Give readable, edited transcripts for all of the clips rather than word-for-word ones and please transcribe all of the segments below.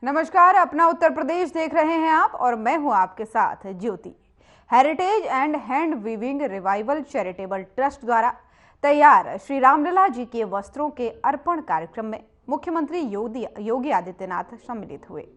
नमस्कार, अपना उत्तर प्रदेश देख रहे हैं आप और मैं हूं आपके साथ Jyoti. Heritage and hand weaving revival charitable trust द्वारा तैयार श्री रामलला जी के वस्त्रों के अर्पण कार्यक्रम में मुख्यमंत्री योगी आदित्यनाथ सम्मिलित हुए।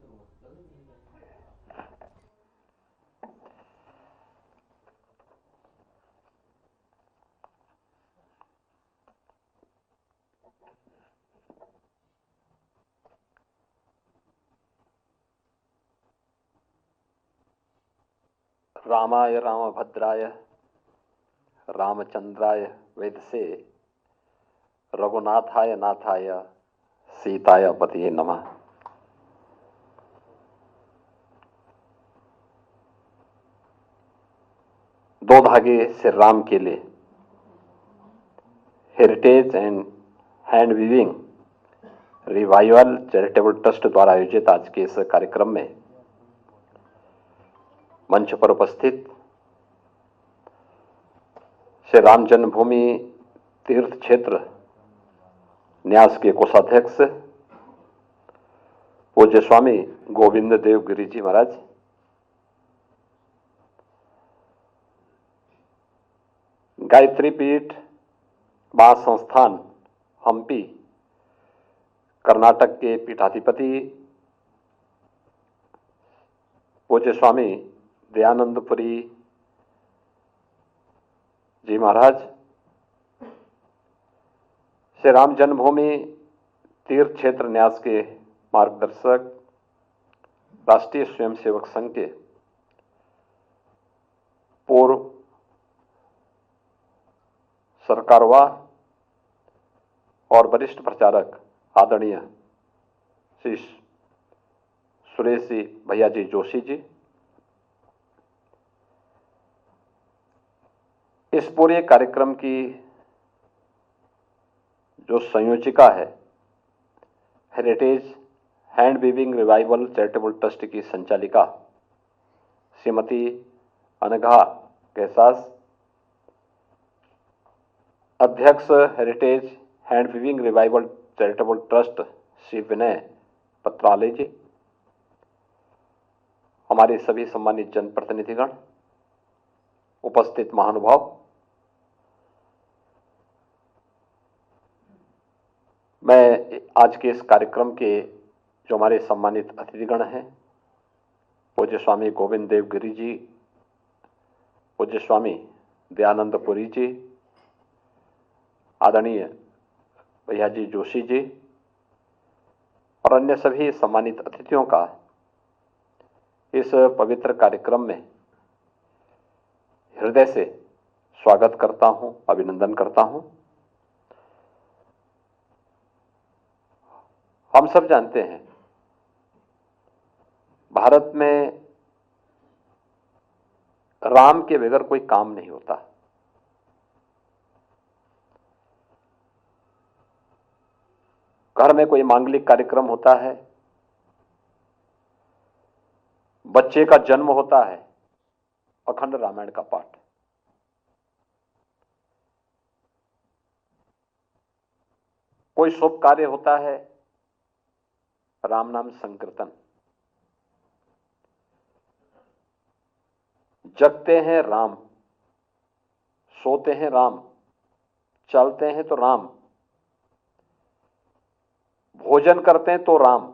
रामाय रामभद्राय रामचंद्राय वेदसे रघुनाथाय नाथाय सीताय पतिये नमः। दो धागे श्री राम के लिए heritage and hand weaving revival charitable trust द्वारा आयोजित आज के इस कार्यक्रम में मंच पर उपस्थित श्री राम जन्मभूमि तीर्थ क्षेत्र न्यास के कोषाध्यक्ष पूज्य स्वामी गोविंद देव गिरी जी महाराज, गायत्री पीठ महासंस्थान हम्पी कर्नाटक के पीठाधिपति पूज्य स्वामी दयानंदपुरी जी महाराज, श्री राम जन्मभूमि तीर्थ क्षेत्र न्यास के मार्गदर्शक राष्ट्रीय स्वयंसेवक संघ के पूर्व सरकारवाह और वरिष्ठ प्रचारक आदरणीय श्री सुरेश जी भैया जी जोशी जी, इस पूरे कार्यक्रम की जो संयोजिका है heritage hand weaving revival charitable trust की संचालिका श्रीमती अनघा गहसास, अध्यक्ष heritage hand weaving revival charitable trust Shri Vinay Patrale ji, हमारे सभी सम्मानित जनप्रतिनिधिगण, उपस्थित महानुभाव, मैं आज के इस कार्यक्रम के जो हमारे सम्मानित अतिथिगण हैं, पूज्य स्वामी गोविंद देव गिरी जी, पूज्य स्वामी दयानंदपुरी जी, आदरणीय भैया जी जोशी जी और अन्य सभी सम्मानित अतिथियों का इस पवित्र कार्यक्रम में हृदय से स्वागत करता हूं, अभिनंदन करता हूं। हम सब जानते हैं भारत में राम के बगैर कोई काम नहीं होता। घर में कोई मांगलिक कार्यक्रम होता है, बच्चे का जन्म होता है, अखंड रामायण का पाठ, कोई शुभ कार्य होता है, राम नाम संकीर्तन, जगते हैं राम, सोते हैं राम, चलते हैं तो राम, भोजन करते हैं तो राम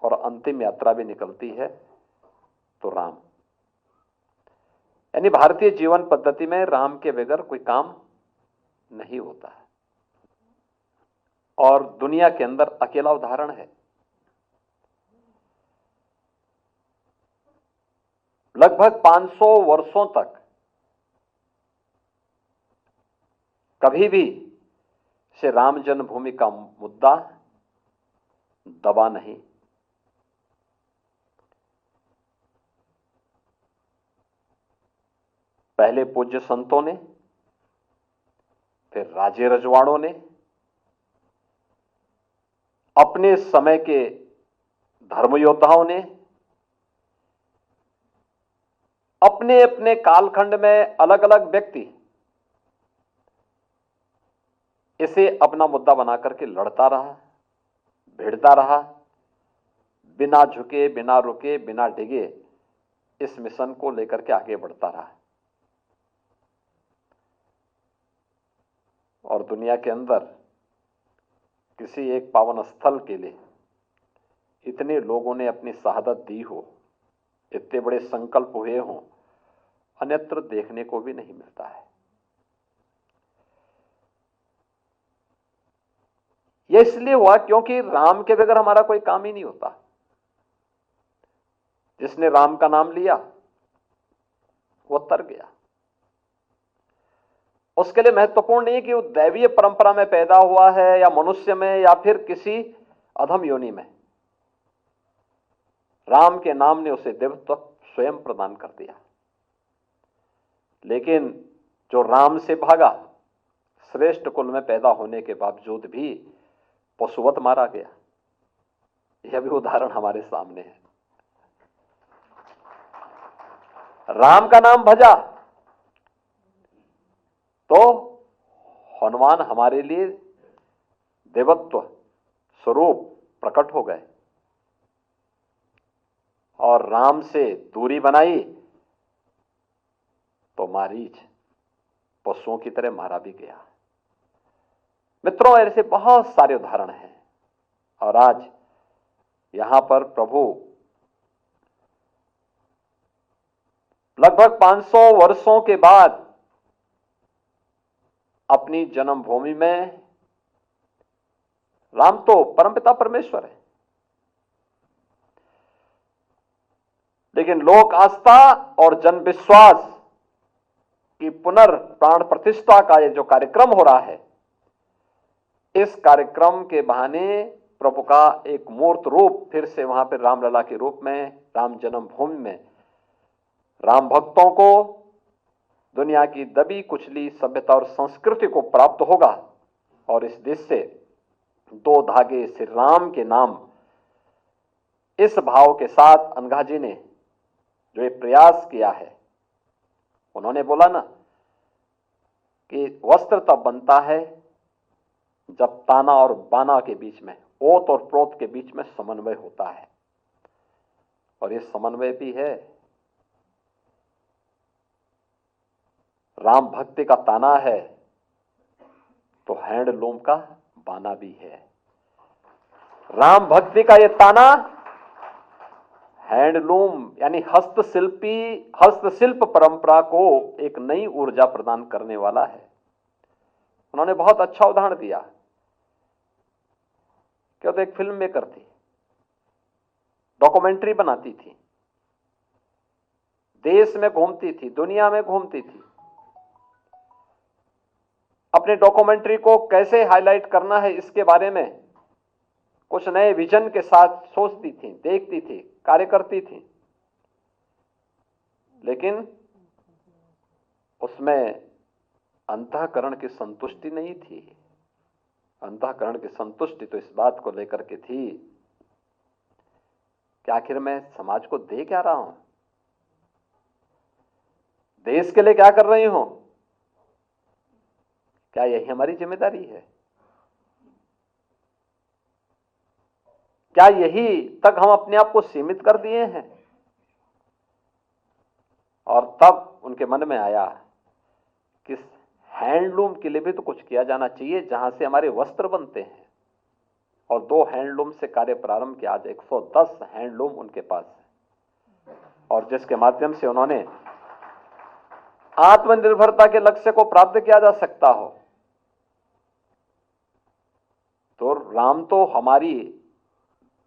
और अंतिम यात्रा भी निकलती है तो राम। यानी भारतीय जीवन पद्धति में राम के बगैर कोई काम नहीं होता है और दुनिया के अंदर अकेला उदाहरण है। लगभग 500 वर्षों तक कभी भी श्री राम जन्मभूमि का मुद्दा दबा नहीं। पहले पूज्य संतों ने, फिर राजे रजवाड़ों ने, अपने समय के धर्म योद्धाओं ने अपने अपने कालखंड में अलग अलग व्यक्ति इसे अपना मुद्दा बना करके लड़ता रहा, भिड़ता रहा बिना झुके, बिना रुके, बिना डिगे इस मिशन को लेकर के आगे बढ़ता रहा। और दुनिया के अंदर किसी एक पावन स्थल के लिए इतने लोगों ने अपनी शहादत दी हो, इतने बड़े संकल्प हुए हों, अन्यत्र देखने को भी नहीं मिलता है। यह इसलिए हुआ क्योंकि राम के बगैर हमारा कोई काम ही नहीं होता। जिसने राम का नाम लिया वो तर गया। उसके लिए महत्वपूर्ण नहीं कि वो दैवीय परंपरा में पैदा हुआ है या मनुष्य में या फिर किसी अधम योनि में। राम के नाम ने उसे देवत्व स्वयं प्रदान कर दिया। लेकिन जो राम से भागा, श्रेष्ठ कुल में पैदा होने के बावजूद भी पशुवत मारा गया। यह भी उदाहरण हमारे सामने है। राम का नाम भजा तो हनुमान हमारे लिए देवत्व स्वरूप प्रकट हो गए, और राम से दूरी बनाई तो मारीच पशुओं की तरह मारा भी गया। मित्रों, ऐसे बहुत सारे उदाहरण हैं। और आज यहां पर प्रभु लगभग 500 वर्षों के बाद अपनी जन्मभूमि में, राम तो परमपिता परमेश्वर है, लेकिन लोक आस्था और जन विश्वास की पुनर्प्राण प्रतिष्ठा का ये जो कार्यक्रम हो रहा है, इस कार्यक्रम के बहाने प्रभु का एक मूर्त रूप फिर से वहां पर रामलला के रूप में, राम जन्मभूमि में राम भक्तों को दुनिया की दबी कुचली सभ्यता और संस्कृति को प्राप्त होगा। और इस देश से दो धागे श्री राम के नाम, इस भाव के साथ अनघा जी ने जो ये प्रयास किया है, उन्होंने बोला ना कि वस्त्र तब बनता है जब ताना और बाना के बीच में, ओत और प्रोत के बीच में समन्वय होता है। और ये समन्वय भी है। राम भक्ति का ताना है तो हैंडलूम का बाना भी है। राम भक्ति का ये ताना हैंडलूम यानी हस्तशिल्प परंपरा को एक नई ऊर्जा प्रदान करने वाला है। उन्होंने बहुत अच्छा उदाहरण दिया कि तो एक फिल्म मेकर थी, डॉक्यूमेंट्री बनाती थी, देश में घूमती थी, दुनिया में घूमती थी, अपने डॉक्यूमेंट्री को कैसे हाईलाइट करना है इसके बारे में कुछ नए विजन के साथ सोचती थी, देखती थी, कार्य करती थी। लेकिन उसमें अंतःकरण की संतुष्टि नहीं थी। अंतःकरण की संतुष्टि तो इस बात को लेकर के थी कि आखिर मैं समाज को दे क्या रहा हूं, देश के लिए क्या कर रही हूं, क्या यही हमारी जिम्मेदारी है? क्या यही तक हम अपने आप को सीमित कर दिए हैं? और तब उनके मन में आया कि हैंडलूम के लिए भी तो कुछ किया जाना चाहिए, जहां से हमारे वस्त्र बनते हैं। और 2 हैंडलूम से कार्य प्रारंभ किया। आज 110 हैंडलूम उनके पास है, और जिसके माध्यम से उन्होंने आत्मनिर्भरता के लक्ष्य को प्राप्त किया जा सकता हो। तो राम तो हमारी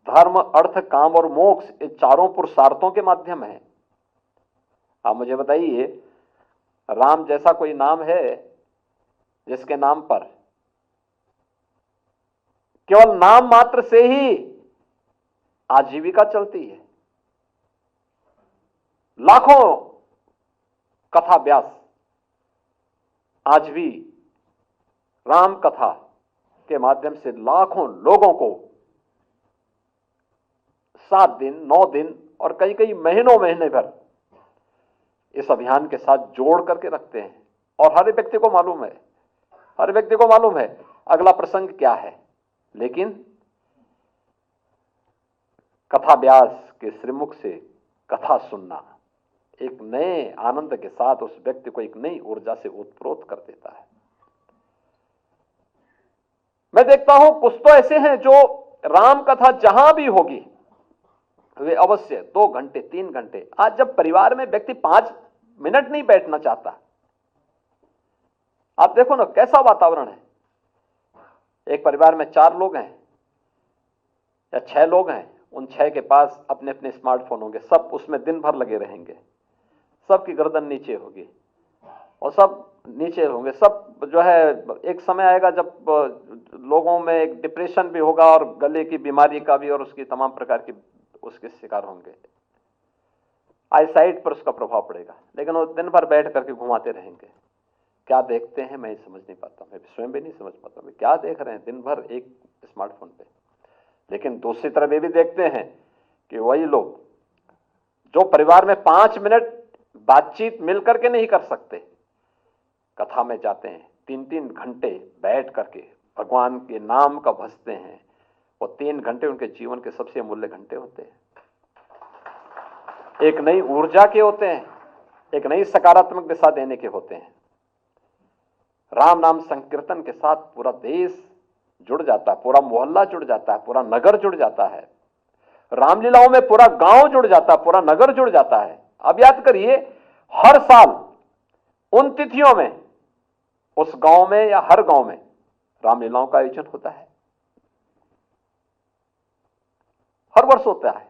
धर्म, अर्थ, काम और मोक्ष, ये चारों पुरुषार्थों के माध्यम है। आप मुझे बताइए, राम जैसा कोई नाम है जिसके नाम पर केवल नाम मात्र से ही आजीविका चलती है? लाखों कथा व्यास आज भी राम कथा के माध्यम से लाखों लोगों को 7 दिन, 9 दिन और कई कई महीने भर इस अभियान के साथ जोड़ करके रखते हैं। और हर व्यक्ति को मालूम है अगला प्रसंग क्या है। लेकिन कथा व्यास के श्रीमुख से कथा सुनना एक नए आनंद के साथ उस व्यक्ति को एक नई ऊर्जा से उत्प्रोत कर देता है। मैं देखता हूं कुछ तो ऐसे हैं जो राम कथा जहां भी होगी वे अवश्य 2 घंटे 3 घंटे, आज जब परिवार में व्यक्ति 5 मिनट नहीं बैठना चाहता, आप देखो ना कैसा वातावरण है। एक परिवार में 4 लोग हैं या 6 लोग हैं, उन 6 के पास अपने अपने स्मार्टफोन होंगे, सब उसमें दिन भर लगे रहेंगे, सबकी गर्दन नीचे होगी और सब नीचे होंगे, सब जो है एक समय आएगा जब लोगों में एक डिप्रेशन भी होगा और गले की बीमारी का भी और उसकी तमाम प्रकार की उसके शिकार होंगे, आईसाइट पर उसका प्रभाव पड़ेगा। लेकिन वो दिन भर बैठ करके घुमाते रहेंगे, क्या देखते हैं मैं समझ नहीं पाता, मैं स्वयं भी नहीं समझ पाता मैं क्या देख रहे हैं दिन भर एक स्मार्टफोन पे। लेकिन दूसरी तरफ ये भी देखते हैं कि वही लोग जो परिवार में 5 मिनट बातचीत मिलकर के नहीं कर सकते, कथा में जाते हैं 3-3 घंटे बैठ करके भगवान के नाम का भजते हैं, वो 3 घंटे उनके जीवन के सबसे अमूल्य घंटे होते हैं, एक नई ऊर्जा के होते हैं, एक नई सकारात्मक दिशा देने के होते हैं। राम नाम संकीर्तन के साथ पूरा देश जुड़ जाता है, पूरा मोहल्ला जुड़ जाता है, पूरा नगर जुड़ जाता है, रामलीलाओं में पूरा गांव जुड़ जाता है, पूरा नगर जुड़ जाता है। अब याद करिए हर साल उन तिथियों में उस गांव में या हर गांव में रामलीलाओं का आयोजन होता है, हर वर्ष होता है।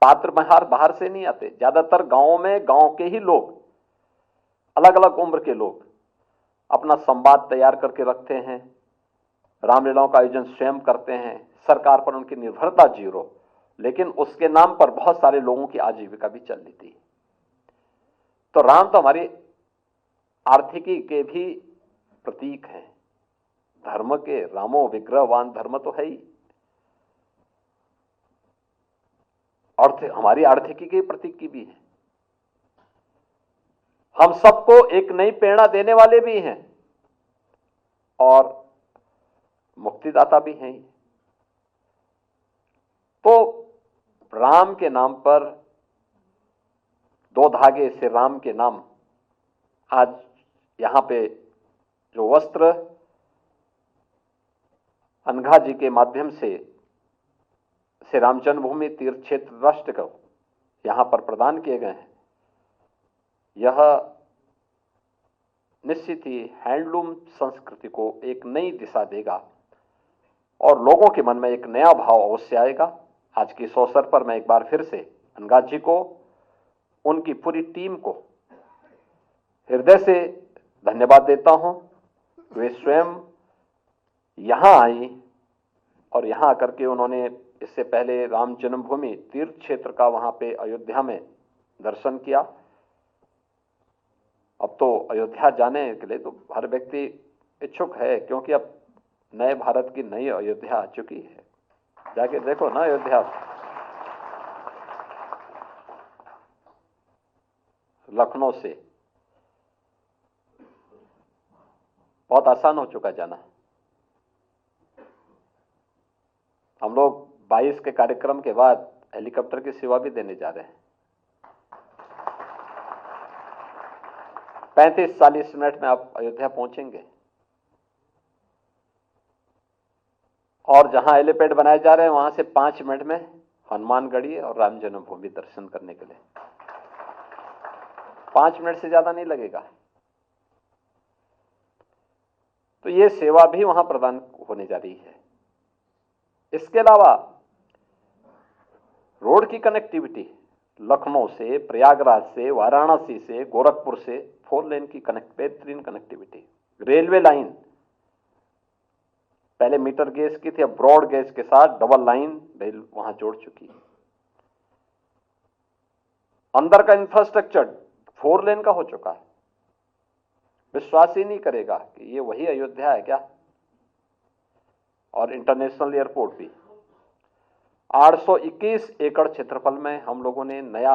पात्र बाहर से नहीं आते, ज्यादातर गांवों में गांव के ही लोग, अलग अलग उम्र के लोग अपना संवाद तैयार करके रखते हैं, रामलीलाओं का आयोजन स्वयं करते हैं, सरकार पर उनकी निर्भरता 0, लेकिन उसके नाम पर बहुत सारे लोगों की आजीविका भी चल रही थी। तो राम तो हमारी आर्थिकी के भी प्रतीक हैं, धर्म के रामो विग्रहवान धर्म तो है ही, और हमारी आर्थिकी के प्रतीक की भी है, हम सबको एक नई प्रेरणा देने वाले भी हैं और मुक्तिदाता भी हैं। तो राम के नाम पर 2 धागे से राम के नाम, आज यहां पे जो वस्त्र अनघा जी के माध्यम से श्री राम जन्मभूमि तीर्थ क्षेत्र राष्ट्र को यहां पर प्रदान किए गए हैं, यह निश्चित ही हैंडलूम संस्कृति को एक नई दिशा देगा और लोगों के मन में एक नया भाव अवश्य आएगा। आज के इस अवसर पर मैं एक बार फिर से अनघा जी को, उनकी पूरी टीम को हृदय से धन्यवाद देता हूं। वे स्वयं यहां आई और यहां आकर के उन्होंने इससे पहले राम जन्मभूमि तीर्थ क्षेत्र का वहां पे अयोध्या में दर्शन किया। अब तो अयोध्या जाने के लिए तो हर व्यक्ति इच्छुक है, क्योंकि अब नए भारत की नई अयोध्या आ चुकी है। जाके देखो ना अयोध्या, लखनऊ से बहुत आसान हो चुका जाना। हम लोग 22 के कार्यक्रम के बाद हेलीकॉप्टर की सेवा भी देने जा रहे हैं। 35-40 मिनट में आप अयोध्या पहुंचेंगे और जहां हेलीपैड बनाए जा रहे हैं वहां से 5 मिनट में हनुमानगढ़ी और राम जन्मभूमि दर्शन करने के लिए 5 मिनट से ज्यादा नहीं लगेगा। तो ये सेवा भी वहां प्रदान होने जा रही है। इसके अलावा रोड की कनेक्टिविटी, लखनऊ से, प्रयागराज से, वाराणसी से, गोरखपुर से 4 लेन की बेहतरीन कनेक्टिविटी। रेलवे लाइन पहले मीटर गेज की थी, अब ब्रॉड गेज के साथ डबल लाइन रेल वहां जोड़ चुकी है। अंदर का इंफ्रास्ट्रक्चर 4 लेन का हो चुका है। विश्वास ही नहीं करेगा कि ये वही अयोध्या है क्या। और इंटरनेशनल एयरपोर्ट भी 821 एकड़ क्षेत्रफल में हम लोगों ने नया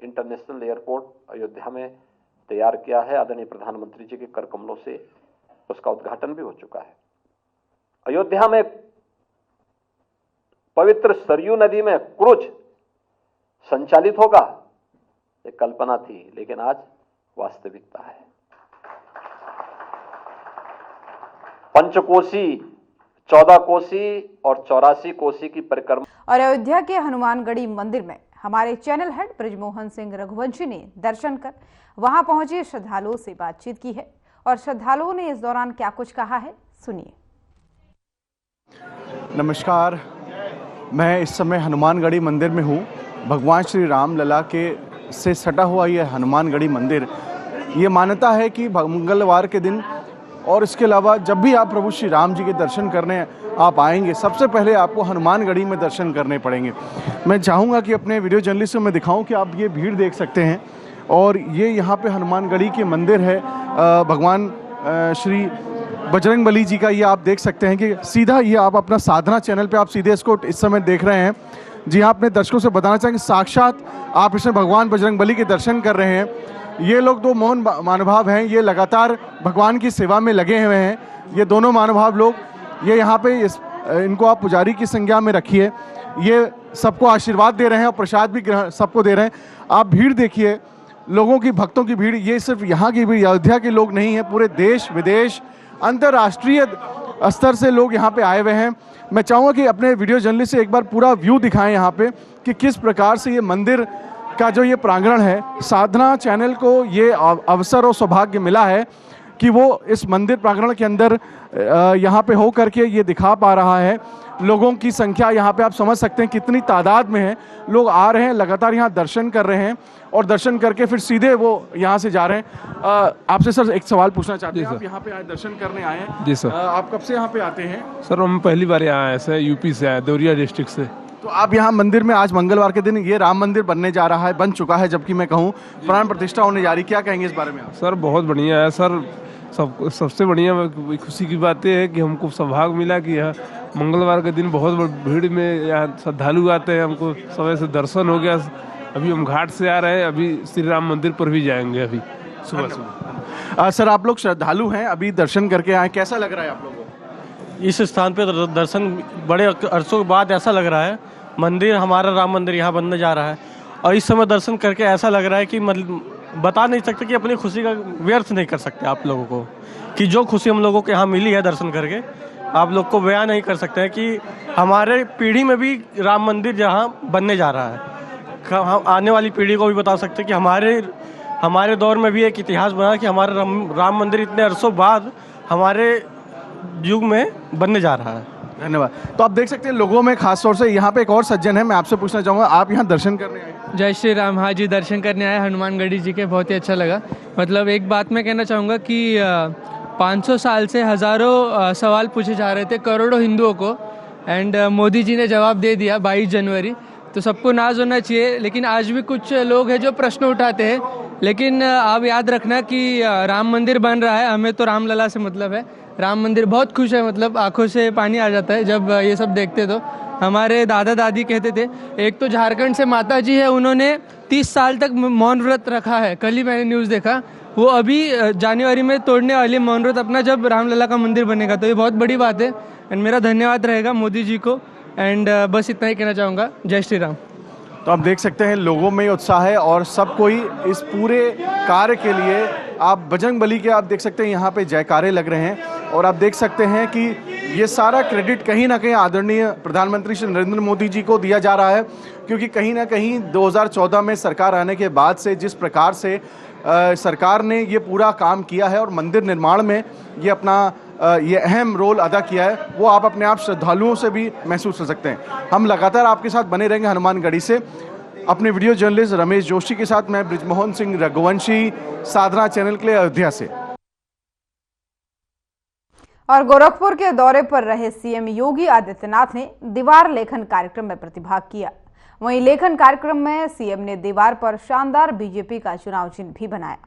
इंटरनेशनल एयरपोर्ट अयोध्या में तैयार किया है। आदरणीय प्रधानमंत्री जी के कर कमलों से उसका उद्घाटन भी हो चुका है। अयोध्या में पवित्र सरयू नदी में क्रूज संचालित होगा, ये कल्पना थी, लेकिन आज वास्तविकता है। पंचकोसी, 14 कोसी और 84 कोसी की परिक्रमा। और अयोध्या के हनुमानगढ़ी मंदिर में हमारे चैनल हेड बृजमोहन सिंह रघुवंशी ने दर्शन कर वहां पहुंचे श्रद्धालुओं से बातचीत की है और श्रद्धालुओं ने इस दौरान क्या कुछ कहा है, सुनिए। नमस्कार, मैं इस समय हनुमानगढ़ी मंदिर में हूँ। भगवान श्री राम लला के से सटा हुआ ये हनुमानगढ़ी मंदिर, ये मान्यता है कि मंगलवार के दिन और इसके अलावा जब भी आप प्रभु श्री राम जी के दर्शन करने आप आएंगे, सबसे पहले आपको हनुमानगढ़ी में दर्शन करने पड़ेंगे। मैं चाहूँगा कि अपने वीडियो जर्नलिस्ट को मैं दिखाऊं कि आप ये भीड़ देख सकते हैं और ये यहाँ पे हनुमानगढ़ी के मंदिर है भगवान श्री बजरंगबली जी का। ये आप देख सकते हैं कि सीधा ये आप अपना साधना चैनल पे आप सीधे इसको इस समय देख रहे हैं। जी हाँ, अपने दर्शकों से बताना चाहेंगे साक्षात आप इसमें भगवान बजरंगबली के दर्शन कर रहे हैं। ये लोग दो मोहन महानुभाव हैं, ये लगातार भगवान की सेवा में लगे हुए हैं। ये दोनों महानुभाव लोग, ये यहाँ पे इनको आप पुजारी की संज्ञा में रखिए, ये सबको आशीर्वाद दे रहे हैं और प्रसाद भी सबको दे रहे हैं। आप भीड़ देखिए, लोगों की, भक्तों की भीड़। ये सिर्फ यहाँ की भीड़, अयोध्या के लोग नहीं है, पूरे देश विदेश अंतर्राष्ट्रीय स्तर से लोग यहाँ पे आए हुए हैं। मैं चाहूँगा कि अपने वीडियो जर्नलिस्ट से एक बार पूरा व्यू दिखाएं यहाँ पे कि किस प्रकार से ये मंदिर का जो ये प्रांगण है। साधना चैनल को ये अवसर और सौभाग्य मिला है कि वो इस मंदिर प्रांगण के अंदर यहाँ पे हो करके ये दिखा पा रहा है। लोगों की संख्या यहाँ पे आप समझ सकते हैं कितनी तादाद में है। लोग आ रहे हैं, लगातार यहाँ दर्शन कर रहे हैं और दर्शन करके फिर सीधे वो यहाँ से जा रहे हैं। आपसे सर एक सवाल पूछना चाहते हैं, आप यहाँ पे आए, दर्शन करने आए हैं? जी सर। आप कब से यहाँ पे आते हैं? सर हम पहली बार यहाँ आए हैं, यूपी से आए, देवरिया डिस्ट्रिक्ट से। तो आप यहाँ मंदिर में, आज मंगलवार के दिन ये राम मंदिर बनने जा रहा है, बन चुका है, जबकि मैं कहूँ प्राण प्रतिष्ठा होने जा रही, क्या कहेंगे इस बारे में आप? सर बहुत बढ़िया है सर। सबसे बढ़िया खुशी की बात यह है कि हमको सौभाग्य मिला कि यहाँ मंगलवार के दिन बहुत भीड़ में यहाँ श्रद्धालु आते हैं। हमको समय से दर्शन हो गया। अभी हम घाट से आ रहे हैं, अभी श्री राम मंदिर पर भी जाएंगे अभी सुबह सुबह। सर आप लोग श्रद्धालु हैं, अभी दर्शन करके आए, कैसा लग रहा है आप लोगों को? इस स्थान पे दर्शन बड़े अरसों के बाद ऐसा लग रहा है, मंदिर, हमारा राम मंदिर यहाँ बनने जा रहा है और इस समय दर्शन करके ऐसा लग रहा है कि बता नहीं सकते कि अपनी खुशी का व्यर्थ नहीं कर सकते आप लोगों को, कि जो खुशी हम लोगों को यहाँ मिली है दर्शन करके, आप लोग को बयान नहीं कर सकते हैं कि हमारे पीढ़ी में भी राम मंदिर जहाँ बनने जा रहा है। हम आने वाली पीढ़ी को भी बता सकते हैं कि हमारे दौर में भी एक इतिहास बना कि हमारा राम मंदिर इतने अरसों बाद हमारे युग में बनने जा रहा है। धन्यवाद। तो आप देख सकते हैं लोगों में, खास तौर से यहाँ पे एक और सज्जन है, मैं आपसे पूछना चाहूँगा, आप यहाँ दर्शन करने आए? जय श्री राम। हाँ जी, दर्शन करने आए हनुमानगढ़ी जी के, बहुत ही अच्छा लगा। मतलब एक बात मैं कहना चाहूँगा कि 500 साल से हज़ारों सवाल पूछे जा रहे थे करोड़ों हिंदुओं को, एंड मोदी जी ने जवाब दे दिया 22 जनवरी। तो सबको नाज होना चाहिए। लेकिन आज भी कुछ लोग हैं जो प्रश्न उठाते हैं, लेकिन आप याद रखना कि राम मंदिर बन रहा है, हमें तो रामलला से मतलब है। राम मंदिर बहुत खुश है, मतलब आंखों से पानी आ जाता है जब ये सब देखते। तो हमारे दादा दादी कहते थे, एक तो झारखंड से माता जी है, उन्होंने 30 साल तक मौन व्रत रखा है। कल ही मैंने न्यूज़ देखा, वो अभी जनवरी में तोड़ने वाली मौन व्रत अपना, जब रामलला का मंदिर बनेगा। तो ये बहुत बड़ी बात है एंड मेरा धन्यवाद रहेगा मोदी जी को। एंड बस इतना ही कहना चाहूँगा। जय श्री राम। तो आप देख सकते हैं लोगों में उत्साह है और सब कोई इस पूरे कार्य के लिए, आप बजरंगबली के आप देख सकते हैं यहाँ पे जयकारे लग रहे हैं। और आप देख सकते हैं कि ये सारा क्रेडिट कहीं ना कहीं आदरणीय प्रधानमंत्री श्री नरेंद्र मोदी जी को दिया जा रहा है, क्योंकि कहीं ना कहीं 2014 में सरकार आने के बाद से जिस प्रकार से सरकार ने ये पूरा काम किया है और मंदिर निर्माण में ये अपना ये अहम रोल अदा किया है, वो आप अपने आप श्रद्धालुओं से भी महसूस कर सकते हैं। हम लगातार आपके साथ बने रहेंगे हनुमानगढ़ी से। अपने वीडियो जर्नलिस्ट रमेश जोशी के साथ मैं बृजमोहन सिंह रघुवंशी, साधना चैनल के लिए, अयोध्या से। और गोरखपुर के दौरे पर रहे सीएम योगी आदित्यनाथ ने दीवार लेखन कार्यक्रम में प्रतिभाग किया। वहीं लेखन कार्यक्रम में सीएम ने दीवार पर शानदार बीजेपी का चुनाव चिन्ह भी बनाया।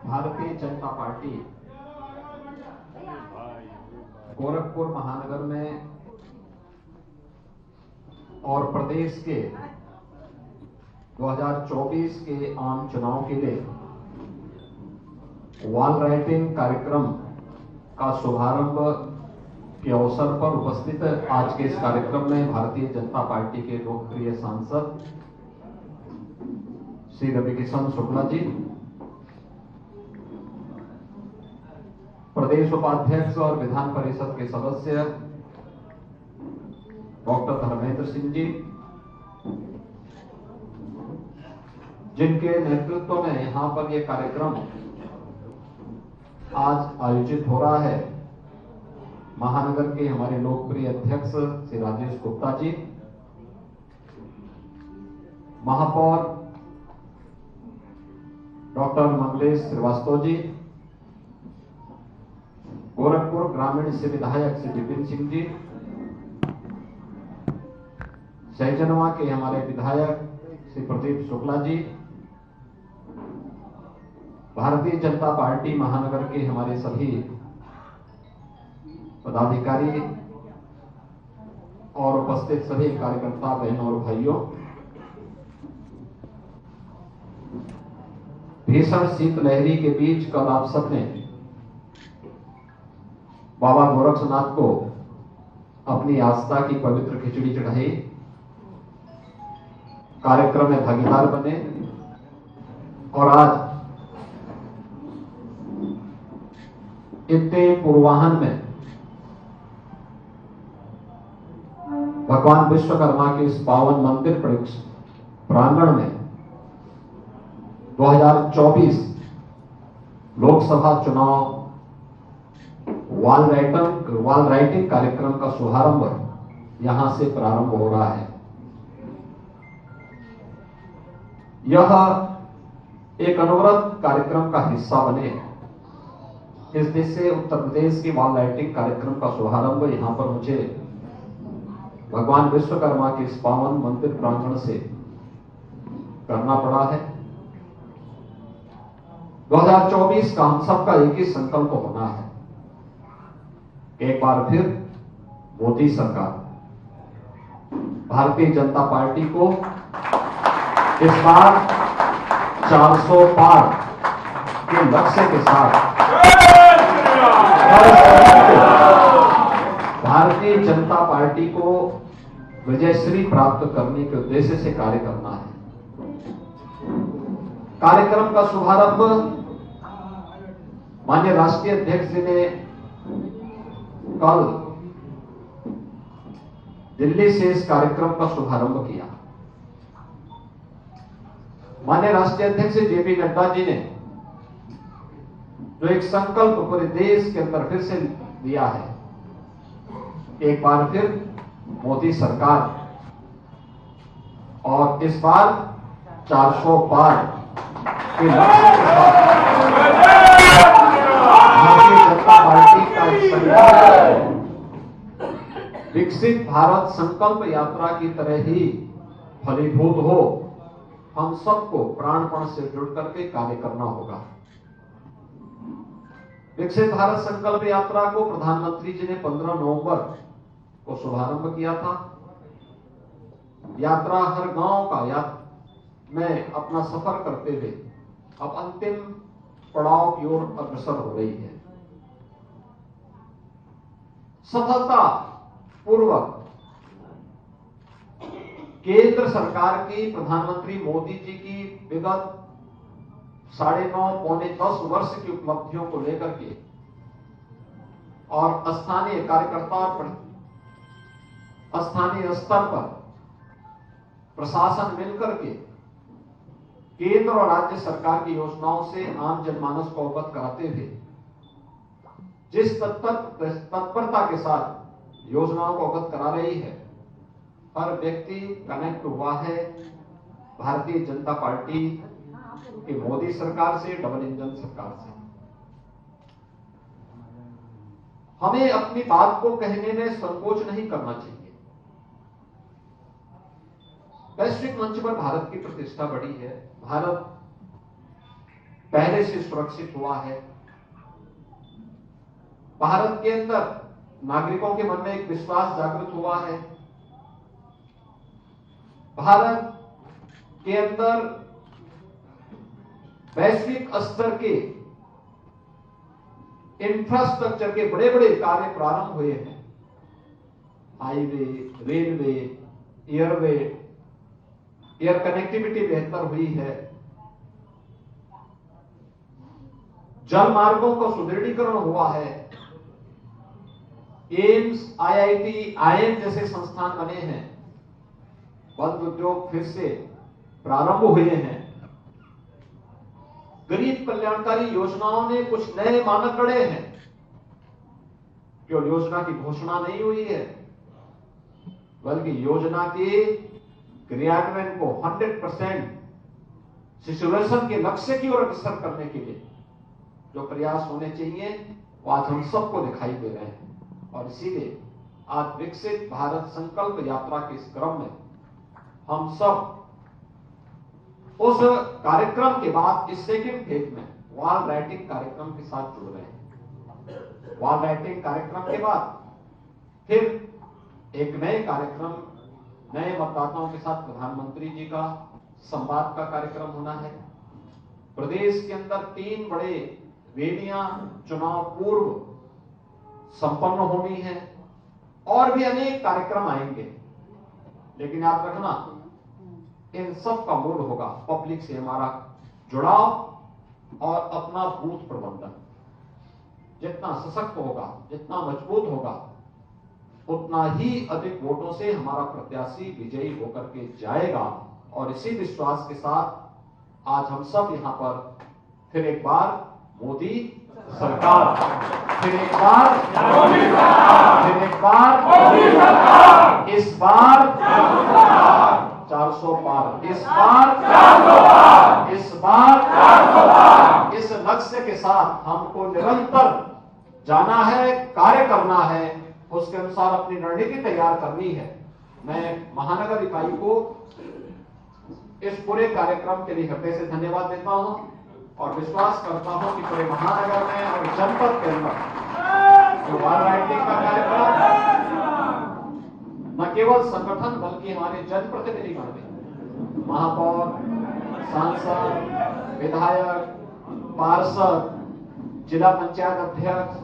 भारतीय जनता पार्टी गोरखपुर महानगर में और प्रदेश के 2024 के आम चुनाव के लिए वॉल राइटिंग कार्यक्रम का शुभारंभ के अवसर पर उपस्थित आज के इस कार्यक्रम में भारतीय जनता पार्टी के लोकप्रिय सांसद श्री रविकिशन शुक्ला जी, प्रदेश उपाध्यक्ष और विधान परिषद के सदस्य डॉक्टर धर्मेंद्र सिंह जी, जिनके नेतृत्व में यहां पर यह कार्यक्रम आज आयोजित हो रहा है, महानगर के हमारे लोकप्रिय अध्यक्ष श्री राजेश गुप्ता जी, महापौर डॉक्टर मंगलेश श्रीवास्तव जी, गोरखपुर ग्रामीण से विधायक श्री विपिन सिंह जी, सहजनवा के हमारे विधायक श्री प्रदीप शुक्ला जी, भारतीय जनता पार्टी महानगर के हमारे सभी पदाधिकारी और उपस्थित सभी कार्यकर्ता बहनों और भाइयों, भीषण शीतलहरी के बीच कल आप सबने बाबा गोरक्षनाथ को अपनी आस्था की पवित्र खिचड़ी चढ़ाई, कार्यक्रम में भागीदार बने और आज इतने पूर्वाहन में भगवान विश्वकर्मा के इस पावन मंदिर प्रांगण में 2024 लोकसभा चुनाव वॉल राइटिंग कार्यक्रम का शुभारंभ यहां से प्रारंभ हो रहा है। यह एक अनवरत कार्यक्रम का हिस्सा बने, इस देश से उत्तर प्रदेश की वॉल राइटिंग कार्यक्रम का शुभारंभ यहां पर मुझे भगवान विश्वकर्मा के इस पावन मंदिर प्रांगण से करना पड़ा है। 2024 का हम सबका एक ही संकल्प होना है, एक बार फिर मोदी सरकार, भारतीय जनता पार्टी को इस बार 400 पार के लक्ष्य के साथ भारतीय जनता पार्टी को विजयश्री प्राप्त करने के उद्देश्य से कार्य करना है। कार्यक्रम का शुभारंभ माननीय राष्ट्रीय अध्यक्ष जी ने कल दिल्ली से इस कार्यक्रम का शुभारंभ किया। माननीय राष्ट्रीय अध्यक्ष जेपी नड्डा जी ने जो एक संकल्प पूरे देश के अंदर फिर से दिया है, एक बार फिर मोदी सरकार, और इस बार 400 पार के लक्ष्य के साथ भारतीय जनता पार्टी का संकल्प विकसित भारत संकल्प यात्रा की तरह ही फलीभूत हो, हम सबको प्राणपण से जुड़ करके कार्य करना होगा। विकसित भारत संकल्प यात्रा को प्रधानमंत्री जी ने 15 नवंबर को शुभारंभ किया था। यात्रा हर गांव का में अपना सफर करते हुए अब अंतिम पड़ाव की ओर अग्रसर हो रही है। सफलता पूर्वक केंद्र सरकार की, प्रधानमंत्री मोदी जी की विगत 9.5 पौने 10 वर्ष की उपलब्धियों को लेकर के और स्थानीय कार्यकर्ता स्थानीय स्तर पर प्रशासन मिलकर के केंद्र और राज्य सरकार की योजनाओं से आम जनमानस को अवगत कराते हुए जिस तत्परता के साथ योजनाओं को अवगत करा रही है, हर व्यक्ति कनेक्ट हुआ है भारतीय जनता पार्टी की मोदी सरकार से, डबल इंजन सरकार से। हमें अपनी बात को कहने में संकोच नहीं करना चाहिए। वैश्विक मंच पर भारत की प्रतिष्ठा बढ़ी है, भारत पहले से सुरक्षित हुआ है, भारत के अंदर नागरिकों के मन में एक विश्वास जागृत हुआ है, भारत के अंदर वैश्विक स्तर के इंफ्रास्ट्रक्चर के बड़े बड़े कार्य प्रारंभ हुए हैं। Highway, railway, airway, air connectivity बेहतर हुई है। जल मार्गों का सुदृढ़ीकरण हुआ है। एम्स, IIT, IIM जैसे संस्थान बने हैं। बंद उद्योग फिर से प्रारंभ हुए हैं। गरीब कल्याणकारी योजनाओं ने कुछ नए मानक गढ़े हैं। केवल योजना की घोषणा नहीं हुई है, बल्कि योजना के क्रियान्वयन को 100% सिचुएशन के लक्ष्य की ओर अग्रसर करने के लिए जो प्रयास होने चाहिए वो आज हम सबको दिखाई दे रहे हैं। और इसीलिए आज विकसित भारत संकल्प यात्रा के इस क्रम में हम सब उस कार्यक्रम के बाद इस सेकेंड फेज में वॉल राइटिंग कार्यक्रम के साथ जुड़ रहे हैं। वॉल राइटिंग कार्यक्रम के बाद फिर एक नए कार्यक्रम, नए मतदाताओं के साथ प्रधानमंत्री जी का संवाद का कार्यक्रम होना है। प्रदेश के अंदर 3 बड़े रैलियां चुनाव पूर्व संपन्न होनी है और भी अनेक कार्यक्रम आएंगे। लेकिन याद रखना, इन सब का मूल होगा पब्लिक से हमारा जुड़ाव और अपना बूथ प्रबंधन। जितना सशक्त होगा, जितना मजबूत होगा, उतना ही अधिक वोटों से हमारा प्रत्याशी विजयी होकर के जाएगा। और इसी विश्वास के साथ आज हम सब यहां पर फिर एक बार मोदी सरकार, फिर एक बार इस बार 400 पार, इस बार इस लक्ष्य के साथ हमको निरंतर जाना है, कार्य करना है, उसके अनुसार अपनी रणनीति तैयार करनी है। मैं महानगर इकाई को इस पूरे कार्यक्रम के लिए हृदय से धन्यवाद देता हूं और विश्वास करता हूं कि पूरे महानगर में और जनपद के अंदर जो वॉल राइटिंग का कार्यक्रम न केवल संगठन बल्कि हमारे जनप्रतिनिधिगण भी, महापौर, सांसद, विधायक, पार्षद, जिला पंचायत अध्यक्ष,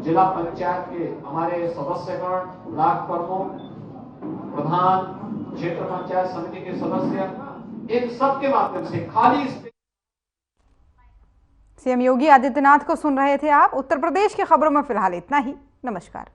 जिला पंचायत के हमारे सदस्यगण, ब्लॉक प्रमुख, प्रधान, क्षेत्र पंचायत समिति के सदस्य, इन सब के माध्यम से खाली सीएम योगी आदित्यनाथ को सुन रहे थे आप। उत्तर प्रदेश की खबरों में फिलहाल इतना ही। नमस्कार।